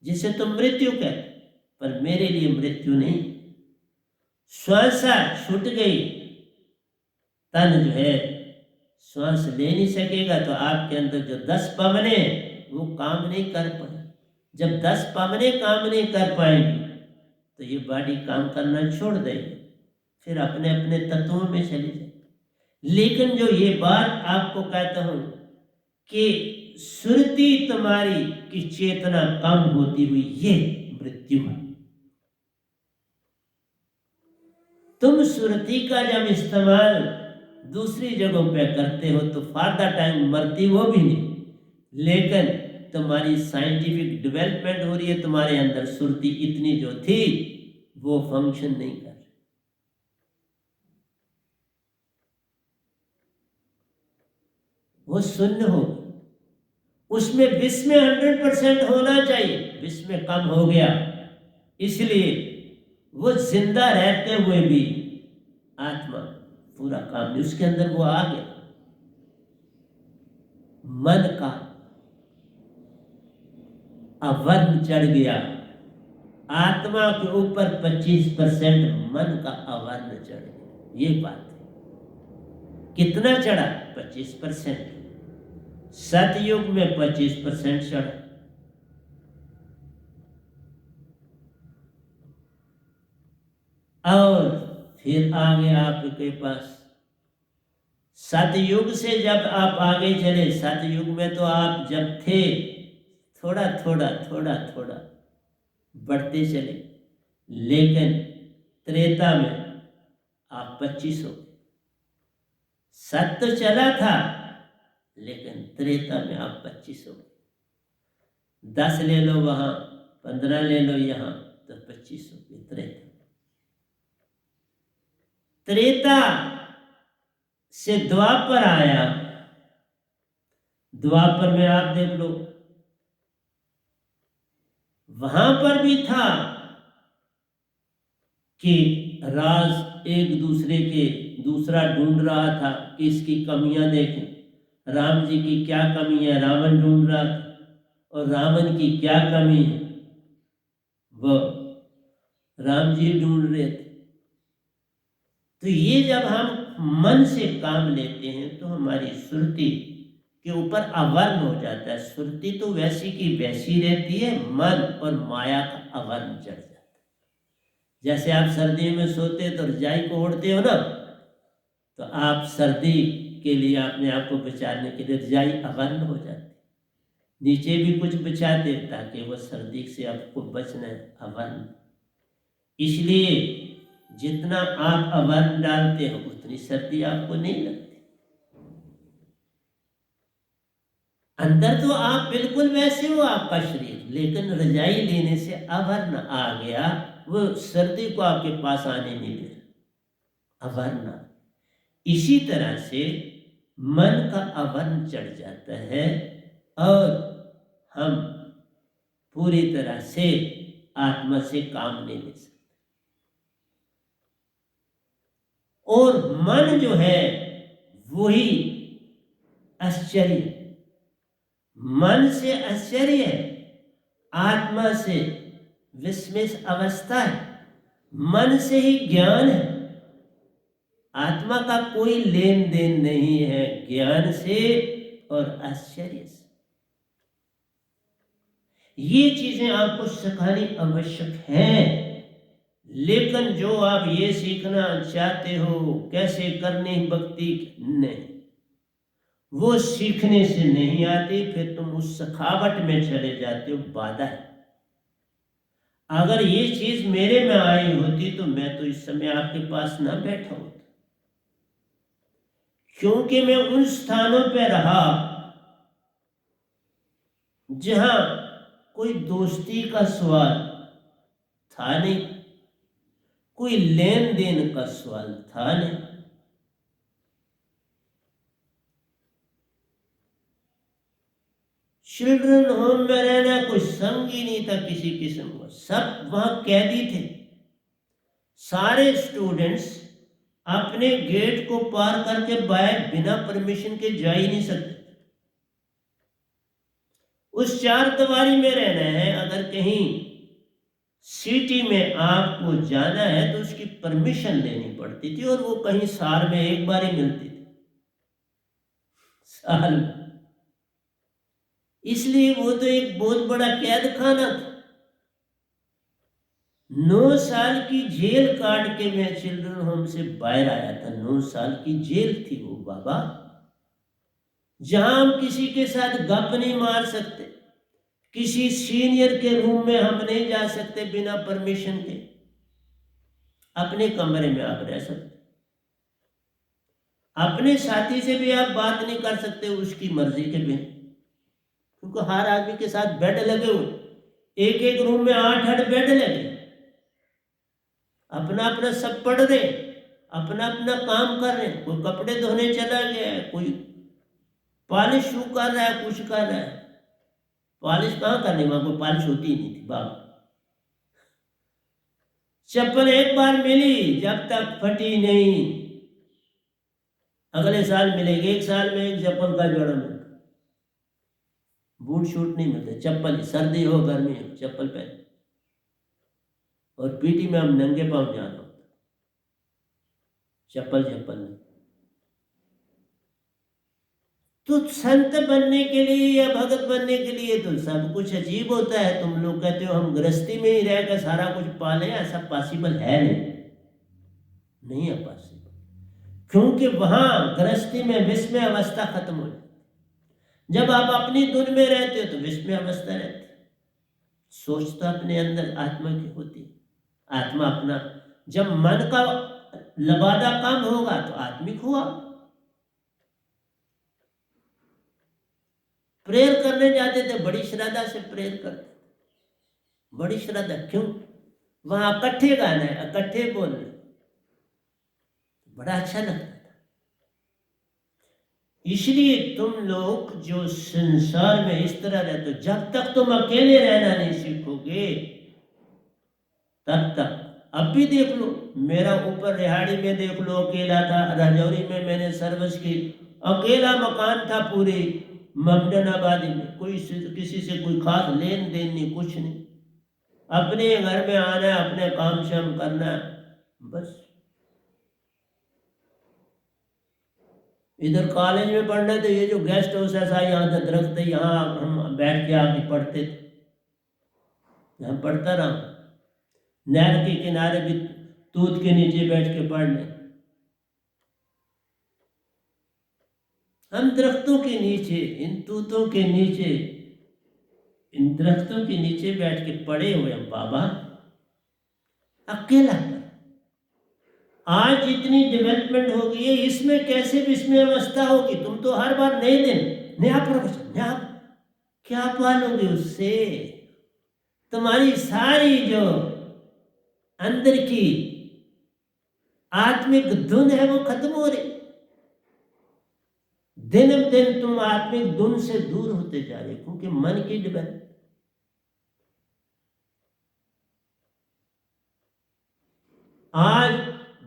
जिसे तुम मृत्यु कहते, पर मेरे लिए मृत्यु नहीं। श्वासा छूट गई, तन जो है श्वास ले नहीं सकेगा, तो आपके अंदर जो 10 पवने वो काम नहीं कर पाए। जब 10 पवने काम नहीं कर पाएंगी तो ये बॉडी काम करना छोड़ देगी, फिर अपने अपने तत्वों में चली जाए। लेकिन जो ये बात आपको कहता हूं कि सुरति तुम्हारी की चेतना कम होती हुई, ये मृत्यु है। तुम सुरती का जब इस्तेमाल दूसरी जगहों पे करते हो तो फॉर द टाइम मरती वो भी नहीं, लेकिन तुम्हारी साइंटिफिक डेवलपमेंट हो रही है, तुम्हारे अंदर सुरती इतनी जो थी वो फंक्शन नहीं कर रही। वो शून्य हो, उसमें विष में 100% होना चाहिए, विष में कम हो गया, इसलिए वो जिंदा रहते हुए भी आत्मा पूरा काम नहीं, उसके अंदर वो आ गया। मन का अवर्ण चढ़ गया, आत्मा के ऊपर 25% मन का अवर्ण चढ़ गया। ये बात है। कितना चढ़ा? 25%। सतयुग में 25% चढ़ा। और फिर आगे आपके पास सतयुग से जब आप आगे चले, सतयुग में तो आप जब थे थोड़ा थोड़ा थोड़ा थोड़ा बढ़ते चले, लेकिन त्रेता में आप 25 हो। सत तो चला था, लेकिन त्रेता में आप 25 हो। 10 ले लो वहां, 15 ले लो यहां, तो 25 हो गए त्रेता। त्रेता से द्वापर आया, द्वापर में आप देख लो, वहां पर भी था कि राज एक दूसरे के दूसरा ढूंढ रहा था कि इसकी कमियां देखें। राम जी की क्या कमी है रावण ढूंढ रहा था, और रावण की क्या कमी है वो राम जी ढूंढ रहे थे। तो ये जब हम मन से काम लेते हैं तो हमारी सुरती के ऊपर आवरण हो जाता है। सुरती तो वैसी की वैसी रहती है, मन और माया का आवरण चढ़ जाता है। जैसे आप सर्दी में सोते तो रजाई को ओढ़ते हो ना, तो आप सर्दी के लिए अपने आप को बचाने के लिए रजाई आवरण हो जाती, नीचे भी कुछ बचाते ताकि वो सर्दी से आपको बचना है, आवरण। इसलिए जितना आप आवरण डालते हो उतनी सर्दी आपको नहीं लगती। अंदर तो आप बिल्कुल वैसे हो आपका शरीर, लेकिन रजाई लेने से आवरण आ गया, वो सर्दी को आपके पास आने नहीं दे रहा, आवरण। इसी तरह से मन का आवरण चढ़ जाता है और हम पूरी तरह से आत्मा से काम नहीं ले सकते। और मन जो है वही आश्चर्य, मन से आश्चर्य है, आत्मा से विस्मय अवस्था है, मन से ही ज्ञान है। आत्मा का कोई लेन देन नहीं है ज्ञान से और आश्चर्य से। ये चीजें आपको सिखानी आवश्यक है, लेकिन जो आप ये सीखना चाहते हो कैसे करनी भक्ति, नहीं, वो सीखने से नहीं आती, फिर तुम उस सखावट में चले जाते हो, बाधा है। अगर ये चीज मेरे में आई होती तो मैं तो इस समय आपके पास ना बैठा होता, क्योंकि मैं उन स्थानों पर रहा जहां कोई दोस्ती का सवाल था नहीं, कोई लेन देन का सवाल था नहीं। चिल्ड्रन होम में रहना कोई संग ही नहीं था किसी किस्म का, सब वहां कैदी थे। सारे स्टूडेंट्स अपने गेट को पार करके बाहर बिना परमिशन के जा ही नहीं सकते। उस चार दीवारी में रहना है, अगर कहीं सिटी में आपको जाना है तो उसकी परमिशन लेनी पड़ती थी, और वो कहीं साल में एक बार ही मिलती थी, साल में। इसलिए वो तो एक बहुत बड़ा कैद खाना था। 9 साल की जेल काट के मैं चिल्ड्रन होम से बाहर आया था। 9 साल की जेल थी वो बाबा, जहां हम किसी के साथ गप नहीं मार सकते, किसी सीनियर के रूम में हम नहीं जा सकते बिना परमिशन के। अपने कमरे में आप रह सकते, अपने साथी से भी आप बात नहीं कर सकते उसकी मर्जी के बिना, क्योंकि हर आदमी के साथ बेड लगे हुए, एक एक रूम में 8-8 बेड लगे, अपना अपना सब पढ़ रहे, अपना अपना काम कर रहे, कोई कपड़े धोने चला गया है, कोई पॉलिश शू कर रहा है, कुछ कर रहा है। पॉलिश कहाँ करने, वहां कोई पॉलिश होती ही नहीं थी बाबा। चप्पल एक बार मिली, जब तक फटी नहीं अगले साल मिलेगी। एक साल में एक चप्पल का जोड़ा मिलता, बूट शूट नहीं मिलते, चप्पल ही, सर्दी हो गर्मी हो चप्पल पहन। और पीटी में हम नंगे पांव जाना होता, चप्पल नहीं। तो संत बनने के लिए या भगत बनने के लिए तो सब कुछ अजीब होता है। तुम लोग कहते हो हम गृहस्थी में ही रहकर सारा कुछ पाले, ऐसा पॉसिबल है नहीं है पॉसिबल, क्योंकि वहां गृहस्थी में विस्मय अवस्था खत्म हो जाती। जब आप अपनी धुन में रहते हो तो विस्मय अवस्था रहती, सोच तो अपने अंदर आत्मा की होती, आत्मा अपना। जब मन का लबादा कम होगा तो आत्मिक हुआ। प्रेयर करने जाते थे, बड़ी श्रद्धा से प्रेयर करते, बड़ी श्रद्धा, क्यों? वहां इकट्ठे गाना है, इकट्ठे बोलना, बड़ा अच्छा लगता था। इसलिए तुम लोग जो संसार में इस तरह रहते हो, जब तक तुम अकेले रहना नहीं सीखोगे तब तक। अब भी देख लो, मेरा ऊपर रिहाड़ी में देख लो अकेला था, राजौरी में मैंने सर्विस की, अकेला मकान था पूरी ममदन आबादी में, कोई किसी से कोई खास लेन देन नहीं, कुछ नहीं, अपने घर में आना, अपने काम शाम करना, बस। इधर कॉलेज में पढ़ने थे, ये जो गेस्ट हाउस ऐसा यहाँ था, दरख्त है, यहाँ हम बैठ के आके पढ़ते थे, यहाँ पढ़ता रहा। नहर के किनारे भी तूत के नीचे बैठ के पढ़ लें, हम दरख्तों के नीचे, इन तूतों के नीचे, इन दरख्तों के नीचे बैठ के पड़े हुए हम बाबा, अकेला। आज इतनी डेवलपमेंट हो गई है, इसमें कैसे विस्मय अवस्था होगी? तुम तो हर बार नए दिन नया प्रवचन, नया, क्या पालोगे उससे? तुम्हारी सारी जो अंदर की आत्मिक धुन है वो खत्म हो रही, दिन ब दिन तुम आत्मिक धुन से दूर होते जा रहे, क्योंकि मन की डेवलपमेंट। आज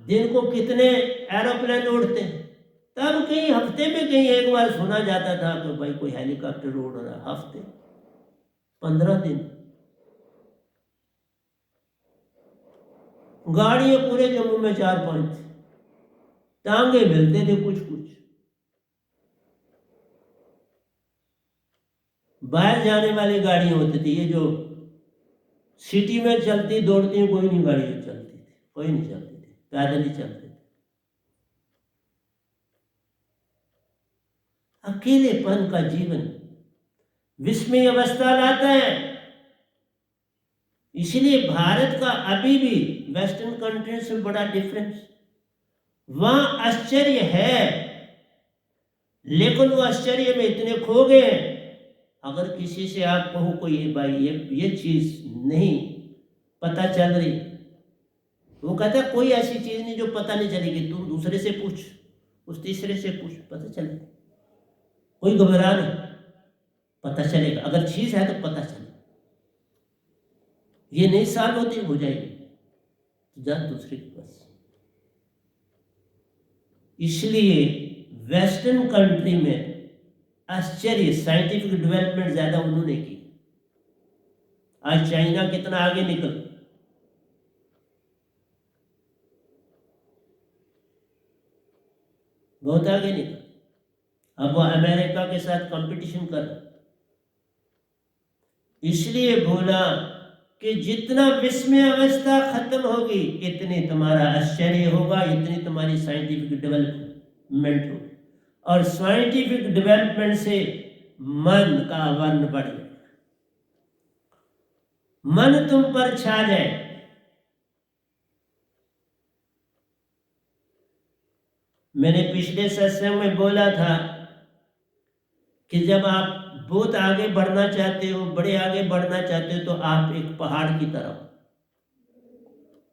दिन को कितने एरोप्लेन उड़ते हैं, तब कहीं हफ्ते में कहीं एक बार सुना जाता था तो भाई कोई हेलीकॉप्टर उड़ रहा है, हफ्ते 15 दिन। गाड़ियां पूरे जम्मू में 4-5 थी, टांगे मिलते थे कुछ कुछ। बाहर जाने वाली गाड़ियां होती थी, ये जो सिटी में चलती दौड़ती कोई नहीं गाड़ी चलती थी, कोई नहीं चलती थी, पैदल ही चलते थे। अकेलेपन का जीवन विस्मय अवस्था लाता है। इसलिए भारत का अभी भी वेस्टर्न कंट्री से बड़ा डिफरेंस, वहां आश्चर्य है, लेकिन वो आश्चर्य में इतने खो गए हैं। अगर किसी से आप कहो कोई भाई ये चीज नहीं पता चल रही, वो कहता है कोई ऐसी चीज नहीं जो पता नहीं चलेगी, तुम दूसरे से पूछ, उस तीसरे से पूछ, पता चलेगा। कोई घबरा नहीं, पता चलेगा, अगर चीज है तो पता चलेगा। ये नहीं साल होती हो जाएगी तो जा दूसरे के पास। इसलिए वेस्टर्न कंट्री में आश्चर्य, साइंटिफिक डेवलपमेंट ज्यादा उन्होंने की। आज चाइना कितना आगे निकल, बहुत आगे निकल, अब वो अमेरिका के साथ कंपटीशन कर। इसलिए बोला कि जितना विस्मय अवस्था खत्म होगी इतनी तुम्हारा आश्चर्य होगा, इतनी तुम्हारी साइंटिफिक डेवलपमेंट होगी, और साइंटिफिक डेवलपमेंट से मन का वर्ण बढ़ जाए, मन तुम पर छा जाए। मैंने पिछले सत्संग में बोला था कि जब आप बहुत आगे बढ़ना चाहते हो, बड़े आगे बढ़ना चाहते हो, तो आप एक पहाड़ की तरह हो।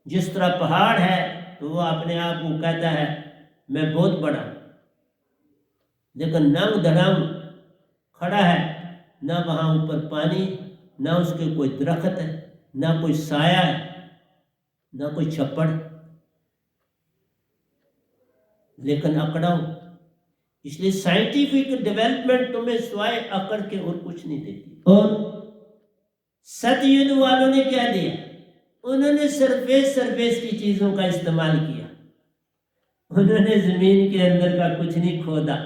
जिस तरह पहाड़ है तो वो अपने आप को कहता है मैं बहुत बड़ा हूं, लेकिन नंग धड़ंग खड़ा है, ना वहां ऊपर पानी, ना उसके कोई दरख्त है, ना कोई साया है, ना कोई छप्पड़, लेकिन अकड़ा हूं। इसलिए साइंटिफिक डेवलपमेंट तुम्हें सिवाय अकड़ के और कुछ नहीं देती। और सतयुग वालों ने क्या दिया? उन्होंने सरफेस की चीजों का इस्तेमाल किया। उन्होंने जमीन के अंदर का कुछ नहीं खोदा,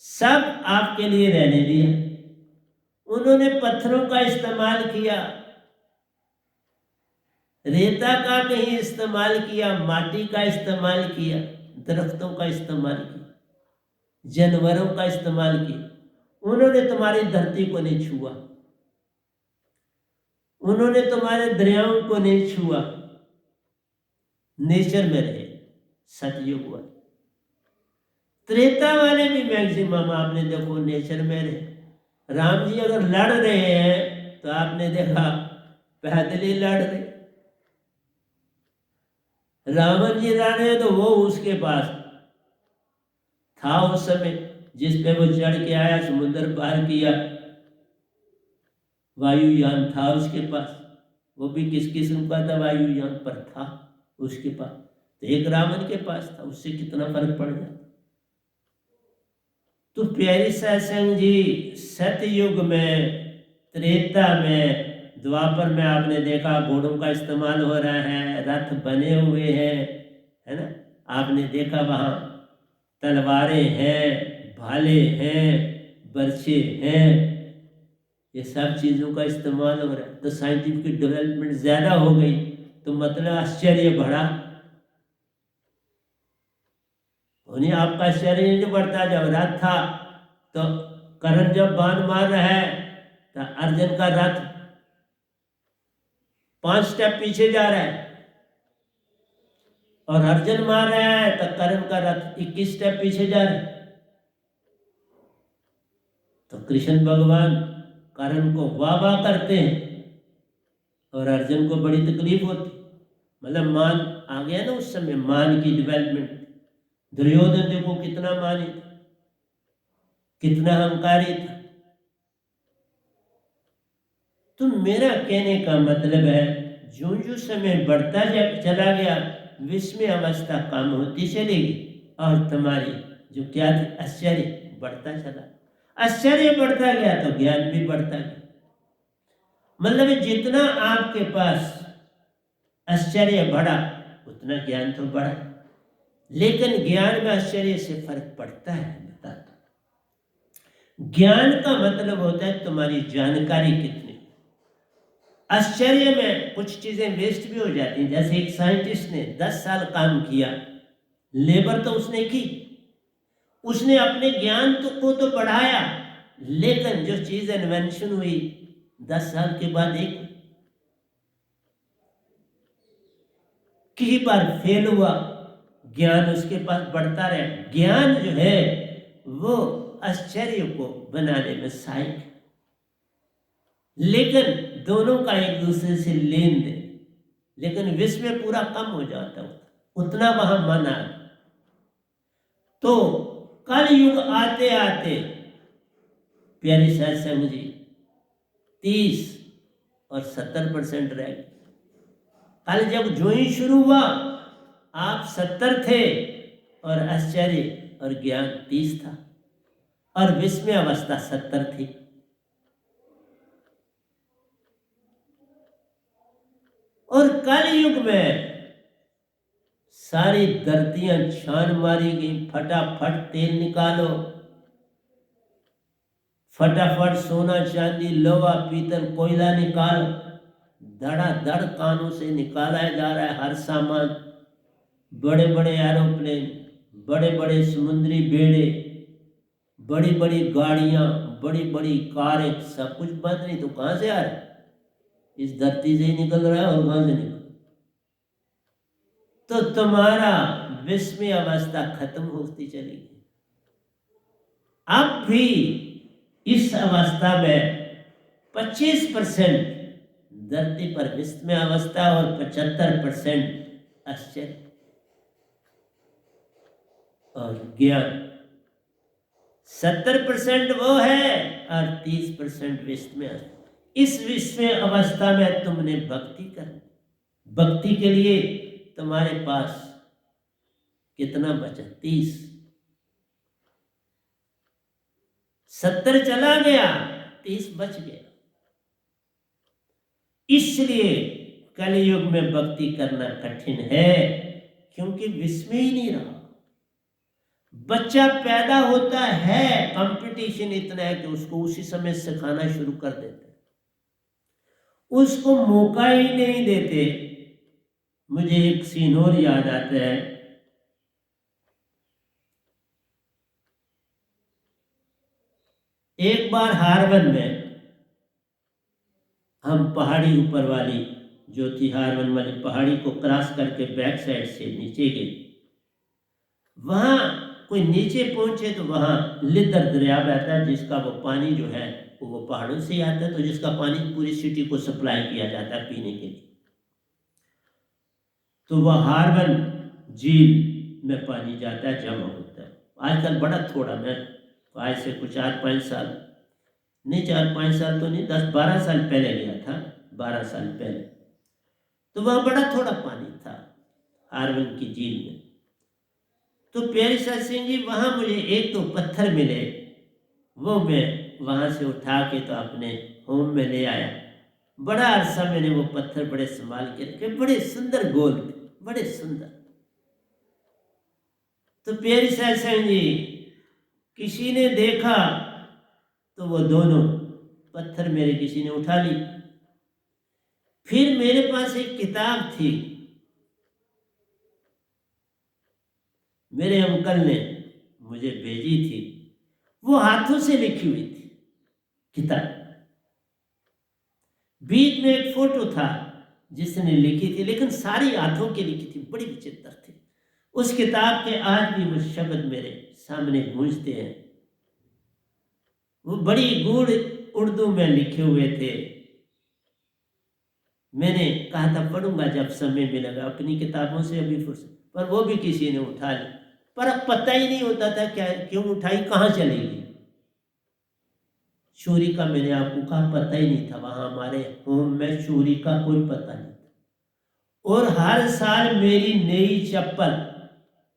सब आपके लिए रहने दिया। उन्होंने पत्थरों का इस्तेमाल किया, रेता का कहीं इस्तेमाल किया, माटी का इस्तेमाल किया, दरख्तों का इस्तेमाल किया, जानवरों का इस्तेमाल किया। उन्होंने तुम्हारी धरती को नहीं छुआ, उन्होंने तुम्हारे दरियाओं को नहीं छुआ, नेचर में रहे। सतयुग वाले, त्रेता वाले भी मैक्सिमम आपने देखो नेचर में रहे। राम जी अगर लड़ रहे हैं तो आपने देखा पैदल ही लड़ रहे। रावण जी लड़ रहे तो वो उसके पास था उस समय, जिस पे वो चढ़ के आया, समुद्र पार किया, वायुयान था उसके पास। वो भी किस किस्म का था वायुयान, पर था उसके पास। तो एक रावण के पास था, उससे कितना फर्क पड़ जाता। तो प्यारी सत्संग जी, सतयुग में, त्रेता में, द्वापर में आपने देखा घोड़ों का इस्तेमाल हो रहा है, रथ बने हुए हैं, है ना। आपने देखा वहाँ तलवारें हैं, भाले हैं, बर्छे हैं, ये सब चीज़ों का इस्तेमाल हो रहा है। तो साइंटिफिक डेवलपमेंट ज़्यादा हो गई तो मतलब आश्चर्य बढ़ा। उन्हें आपका आश्चर्य नहीं बढ़ता। जब रथ था तो कर्ण जब बाण मार रहा है तो अर्जुन का रथ 5 स्टेप पीछे जा रहा है, और अर्जुन मार रहा है तो कर्ण का रथ 21 स्टेप पीछे जा रहा है। तो कृष्ण भगवान कर्ण को वाह वाह करते हैं और अर्जुन को बड़ी तकलीफ होती। मतलब मान आ गया ना उस समय, मान की डेवलपमेंट। दुर्योधन देखो कितना मानी था, कितना अहंकारी था। तो मेरा कहने का मतलब है, जो जो समय बढ़ता चला गया, विस्मय अवस्था कम होती चलेगी, और तुम्हारी जो क्या थी आश्चर्य बढ़ता चला। आश्चर्य बढ़ता गया तो ज्ञान भी बढ़ता गया। मतलब जितना आपके पास आश्चर्य बढ़ा उतना ज्ञान तो बढ़ा, लेकिन ज्ञान में आश्चर्य से फर्क पड़ता है। बताता, ज्ञान का मतलब होता है तुम्हारी जानकारी कितनी। आश्चर्य में कुछ चीजें वेस्ट भी हो जाती हैं। जैसे एक साइंटिस्ट ने 10 साल काम किया, लेबर तो उसने की, उसने अपने ज्ञान को तो बढ़ाया, लेकिन जो चीज इन्वेंशन हुई 10 साल के बाद एक कई बार फेल हुआ, ज्ञान उसके पास बढ़ता रहे। ज्ञान जो है वो आश्चर्य को बनाने में सहायक है, लेकिन दोनों का एक दूसरे से लेन देन, लेकिन विश्व में पूरा कम हो जाता है, उतना वहां मन आ। तो कल युग आते आते प्यारी सत्संग जी 30 और 70% रह गए। कल जब जो ही शुरू हुआ आप 70 थे और आश्चर्य और ज्ञान 30 था, और विस्मय अवस्था 70 थी। और कल युग में सारी धरतियां छान मारी गई। फटाफट तेल निकालो, फटाफट सोना चांदी लोहा पीतल कोयला निकालो, धड़ाधड़ कानों से निकाला जा रहा है हर सामान। बड़े बड़े एरोप्लेन, बड़े बड़े समुद्री बेड़े, बड़ी बड़ी गाड़ियां, बड़ी बड़ी कारें, सब कुछ बंद नहीं तो कहां से आ रहा है? इस धरती से ही निकल रहा है, और कहां से निकल। तो तुम्हारा विस्मय अवस्था खत्म होती चलेगी। अब भी इस अवस्था में 25% धरती पर विस्मय अवस्था और 75% आश्चर्य और ज्ञान। 70% वो है और 30% विस्मय। इस विस्मय अवस्था में तुमने भक्ति करनी। भक्ति के लिए तुम्हारे पास कितना बचा? 30। 70 चला गया, 30 बच गया। इसलिए कलयुग में भक्ति करना कठिन है, क्योंकि विस्मय ही नहीं रहा। बच्चा पैदा होता है, कंपटीशन इतना है कि उसको उसी समय सिखाना शुरू कर देते, उसको मौका ही नहीं देते। मुझे एक सीन और याद आता है। एक बार हारवन में हम पहाड़ी ऊपर वाली जो थी, हारवन वाली पहाड़ी को क्रॉस करके बैक साइड से नीचे गए। वहां कोई नीचे पहुंचे तो वहां लिद्दर दरिया बहता है, जिसका वो पानी जो है वो पहाड़ों से ही आता है, तो जिसका पानी पूरी सिटी को सप्लाई किया जाता है पीने के लिए। तो वह हारवन झील में पानी जाता है, जमा होता है। आजकल बड़ा थोड़ा, मैं आज से कुछ 4-5 साल नहीं, 4-5 साल तो नहीं, 10-12 साल पहले गया था, 12 साल पहले। तो वहाँ बड़ा थोड़ा पानी था हारवन की झील में। तो प्यारे सत्संग जी, वहाँ मुझे एक दो पत्थर मिले, वो मैं वहाँ से उठा के तो अपने होम में ले आया। बड़ा अरसा मैंने वो पत्थर बड़े संभाल के रखे, बड़े सुंदर गोल, बड़े सुंदर। तो प्यारे सत्संग जी, किसी ने देखा तो वो दोनों पत्थर मेरे किसी ने उठा ली। फिर मेरे पास एक किताब थी, मेरे अंकल ने मुझे भेजी थी, वो हाथों से लिखी हुई थी किताब। बीच में एक फोटो था जिसने लिखी थी, लेकिन सारी हाथों की लिखी थी, बड़ी विचित्र थी। उस किताब के आज भी वो शब्द मेरे सामने गूंजते हैं। वो बड़ी गूढ़ उर्दू में लिखे हुए थे। मैंने कहा था पढ़ूंगा जब समय मिलेगा, अपनी किताबों से अभी फुर्सत, पर वो भी किसी ने उठा ली। पर अब पता ही नहीं होता था क्या, क्यों उठाई, कहाँ चलेगी। चोरी का मैंने आपको कहा पता ही नहीं था, वहां हमारे होम में चोरी का कोई पता नहीं था। और हर साल मेरी नई चप्पल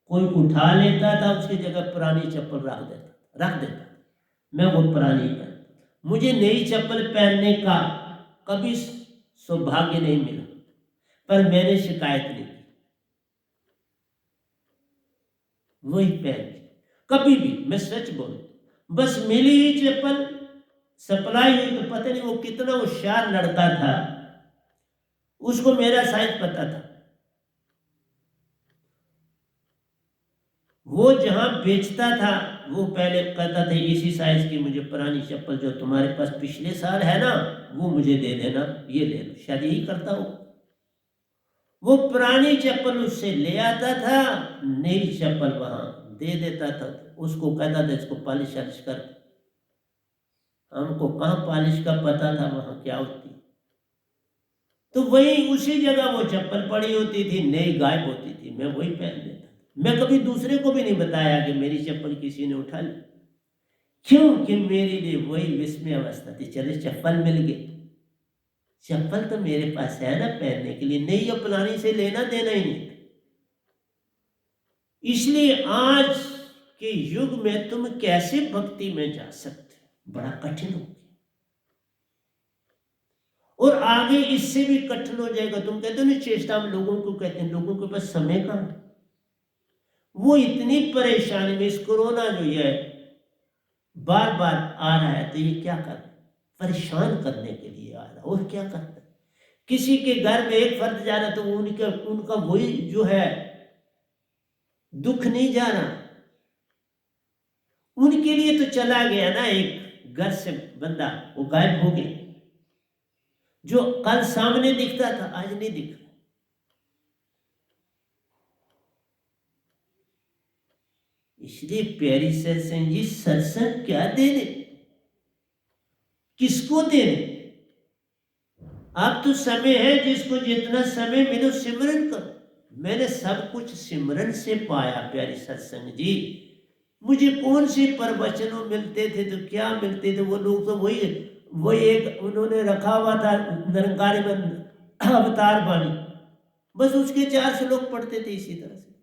कोई उठा लेता था, उसकी जगह पुरानी चप्पल रख देता। मैं वो पुरानी पहन, मुझे नई चप्पल पहनने का कभी सौभाग्य नहीं मिला, पर मैंने शिकायत नहीं की, वही पहन कभी भी। मैं सच बोल, बस मिली ही चप्पल, सप्लाई हुई, तो पता नहीं वो कितना होशियार लड़का था, उसको मेरा साइज पता था। वो जहां बेचता था वो पहले कहता था इसी साइज की मुझे पुरानी चप्पल जो तुम्हारे पास पिछले साल है ना, वो मुझे दे देना, ये ले लो। शायद यही करता हो। वो पुरानी चप्पल उससे ले आता था, नई चप्पल वहां दे देता था। उसको कहता था इसको पॉलिश कर। हमको कहाँ पॉलिश का पता था वहां क्या होती। तो वही उसी जगह वो चप्पल पड़ी होती थी, नई गायब होती थी, मैं वही पहन लेता। मैं कभी दूसरे को भी नहीं बताया कि मेरी चप्पल किसी ने उठा ली, क्योंकि मेरे लिए वही विस्मय अवस्था थी। चले चप्पल मिल गई, चप्पल तो मेरे पास है ना पहनने के लिए, नई या पुरानी से लेना देना ही नहीं। इसलिए आज के युग में तुम कैसे भक्ति में जा सकते, बड़ा कठिन हो गया। और आगे इससे भी कठिन हो जाएगा। तुम कहते हो ना चेष्टा हम लोगों को कहते हैं, लोगों के पास समय कहाँ। वो इतनी परेशानी में, इस कोरोना जो है बार बार आ रहा है, तो ये क्या कर, परेशान करने के लिए आ रहा है, और क्या करता है। किसी के घर में एक फर्द जा रहा तो उनका वही जो है दुख नहीं जा रहा, उनके लिए तो चला गया ना। एक घर से बंदा वो गायब हो गया, जो कल सामने दिखता था आज नहीं दिख रहा। इसलिए प्यारी सत्संग जी, सत्संग क्या दे रहे, किसको दे रहे? अब तो समय है, जिसको जितना समय मिले सिमरन करो। मैंने सब कुछ सिमरन से पाया प्यारी सत्संग जी। मुझे कौन से प्रवचनों मिलते थे तो क्या मिलते थे, वो लोग तो वही एक उन्होंने रखा हुआ था निरंकारी में अवतार बाणी, बस उसके 4 श्लोक पढ़ते थे इसी तरह से।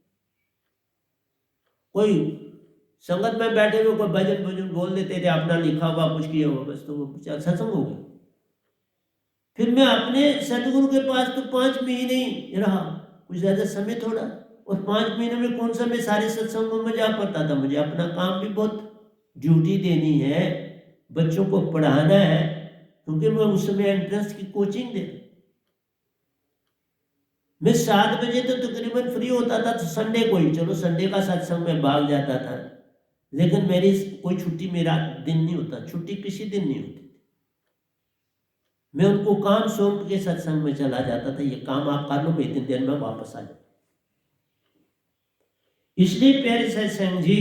कोई संगत में बैठे हुए कोई भजन भजन बोल देते थे, अपना लिखा हुआ कुछ किया हुआ, बस तो वो सत्संग हो गया। फिर मैं अपने सदगुरु के पास तो 5 महीने ही रहा, कुछ ज्यादा समय थोड़ा, और 5 महीने में कौन सा मैं सारे सत्संगों में जा पाता था। मुझे अपना काम भी बहुत ड्यूटी देनी है, बच्चों को पढ़ाना है, क्योंकि मैं उस समय एंट्रेंस की कोचिंग दे। मैं 7 बजे तो तकरीबन फ्री होता था, तो संडे को ही चलो संडे का सत्संग में भाग जाता था, लेकिन मेरी कोई छुट्टी, मेरा दिन नहीं होता, छुट्टी किसी दिन नहीं होती। मैं उनको काम सौंप के सत्संग में चला जाता था, ये काम आप कर लो, मैं इतने दिन में वापस आ जाऊँ। इसलिए प्यारे सत्संग जी,